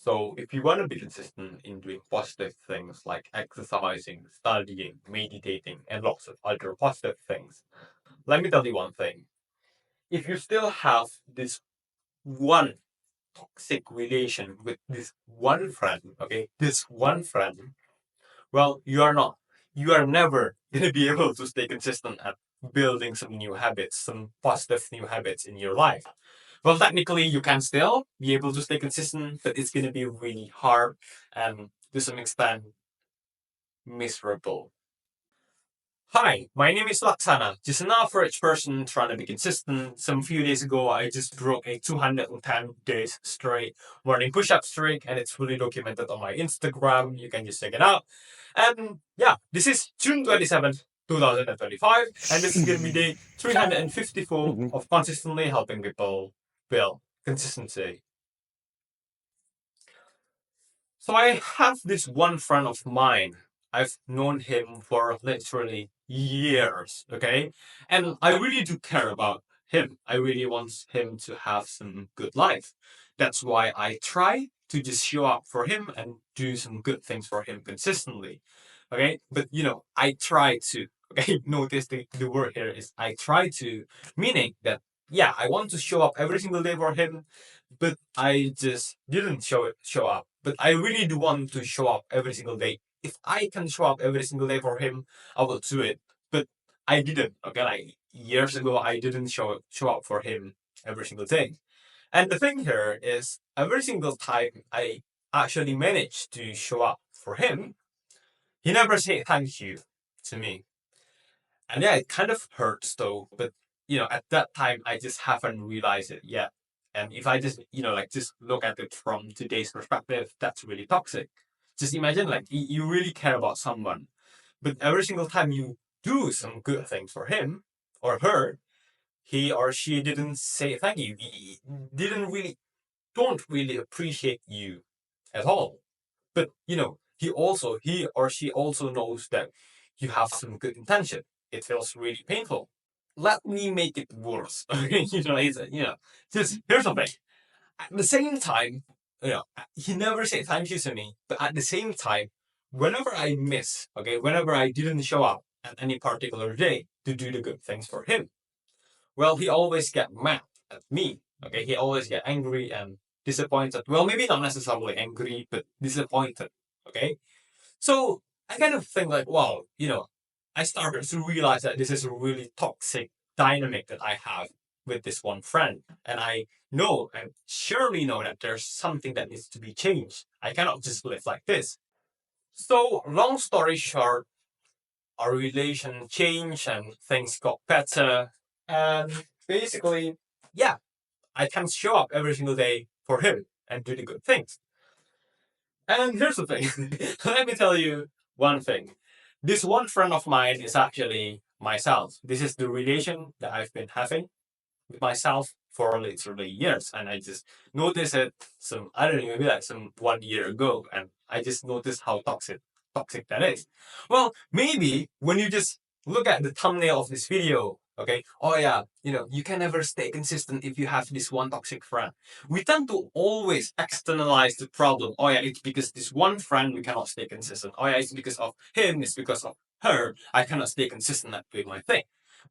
So if you want to be consistent in doing positive things like exercising, studying, meditating, and lots of other positive things, let me tell you one thing. If you still have this one toxic relation with this one friend, okay, this one friend, well, you are not. You are never going to be able to stay consistent at building some new habits, some positive new habits in your life. Well, technically, you can still be able to stay consistent, but it's going to be really hard and to some extent miserable. Hi, my name is Laksana, just an average person trying to be consistent. Some few days ago, I just broke a 210 days straight morning push-up streak, and it's fully documented on my Instagram. You can just check it out. And yeah, this is June 27th, 2025, and this is going to be day 354 of consistently helping people build consistency. So I have this one friend of mine. I've known him for literally years, okay? And I really do care about him. I really want him to have some good life. That's why I try to just show up for him and do some good things for him consistently. Okay? But I try to, okay, notice the word here is I try to, meaning that yeah, I want to show up every single day for him, but I just didn't show up. But I really do want to show up every single day. If I can show up every single day for him, I will do it. But I didn't. Okay, like years ago, I didn't show up for him every single day. And the thing here is, every single time I actually managed to show up for him, he never said thank you to me. And yeah, it kind of hurts though, but at that time I just haven't realized it yet. And if I just, like just look at it from today's perspective, that's really toxic. Just imagine like you really care about someone, but every single time you do some good things for him or her, he or she didn't say thank you. He didn't really, don't really appreciate you at all. But he or she also knows that you have some good intention. It feels really painful. Let me make it worse. Just here's the thing. At the same time, he never said thank you to me. But at the same time, whenever I miss, okay, whenever I didn't show up at any particular day to do the good things for him, well, he always get mad at me. Okay, he always get angry and disappointed. Well, maybe not necessarily angry, but disappointed. Okay, so I kind of think like, wow, I started to realize that this is a really toxic dynamic that I have with this one friend. And I know and surely know that there's something that needs to be changed. I cannot just live like this. So, long story short, our relation changed and things got better. And basically, yeah, I can show up every single day for him and do the good things. And here's the thing. Let me tell you one thing. This one friend of mine is actually myself. This is the relation that I've been having with myself for literally years. And I just noticed it I don't know, maybe like some 1 year ago. And I just noticed how toxic that is. Well, maybe when you just look at the thumbnail of this video, okay, oh yeah, you can never stay consistent if you have this one toxic friend. We tend to always externalize the problem. Oh yeah, it's because this one friend we cannot stay consistent. Oh yeah, it's because of him, it's because of her. I cannot stay consistent at doing my thing.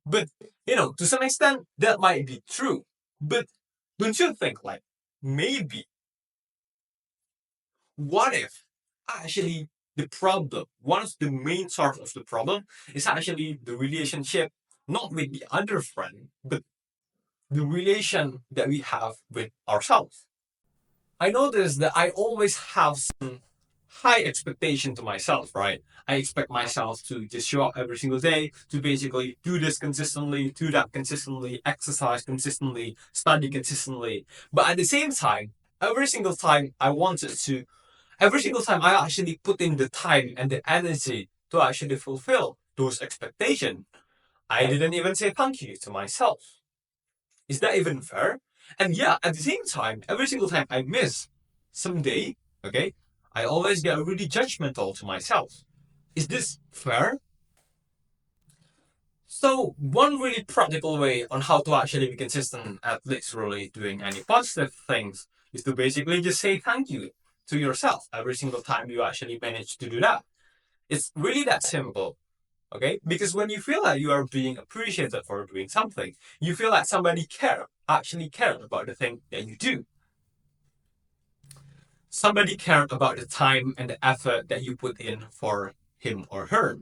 But to some extent that might be true. But don't you think like maybe what if actually the problem, one of the main source of the problem is actually the relationship, not with the other friend, but the relation that we have with ourselves. I notice that I always have some high expectation to myself, right? I expect myself to just show up every single day, to basically do this consistently, do that consistently, exercise consistently, study consistently. But at the same time, every single time I actually put in the time and the energy to actually fulfill those expectations, I didn't even say thank you to myself. Is that even fair? And yeah, at the same time, every single time I miss some day, okay, I always get really judgmental to myself. Is this fair? So, one really practical way on how to actually be consistent at literally doing any positive things is to basically just say thank you. to yourself every single time you actually manage to do that. It's really that simple. Okay? Because when you feel like you are being appreciated for doing something, you feel like somebody actually cared about the thing that you do. Somebody cared about the time and the effort that you put in for him or her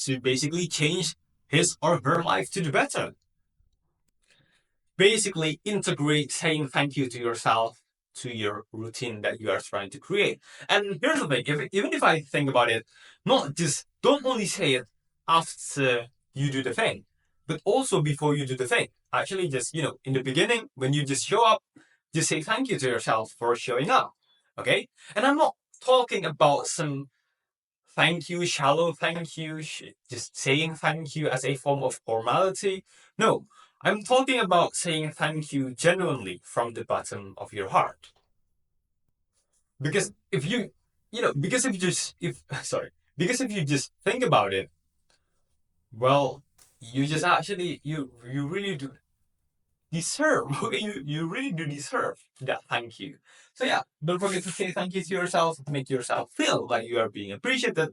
to basically change his or her life to the better. Basically, integrate saying thank you to yourself to your routine that you are trying to create. And here's the thing, even if I think about it, not just don't only say it after you do the thing, but also before you do the thing. Actually, just in the beginning, when you just show up, just say thank you to yourself for showing up. Okay? And I'm not talking about some thank you, shallow thank you, just saying thank you as a form of formality. No, I'm talking about saying thank you genuinely from the bottom of your heart. Because if you, because if you just, if, sorry, because if you just think about it, well, you just actually, you really do deserve. You really do deserve that thank you. So yeah, don't forget to say thank you to yourself. Make yourself feel like you are being appreciated,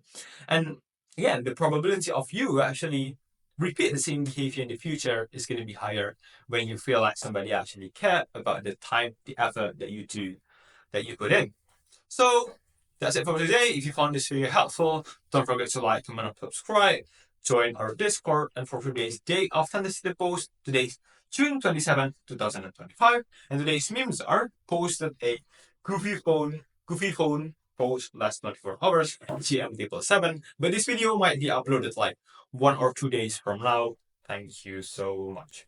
and again, the probability of you actually repeat the same behavior in the future is going to be higher when you feel like somebody actually cared about the time, the effort that you put in. So that's it for today. If you found this video helpful, don't forget to like, comment, and subscribe. Join our Discord. And for today's day of Fantasy Post, today's June 27, 2025. And today's memes are posted a goofy phone post last 24 hours, GMT +7. But this video might be uploaded like 1 or 2 days from now. Thank you so much.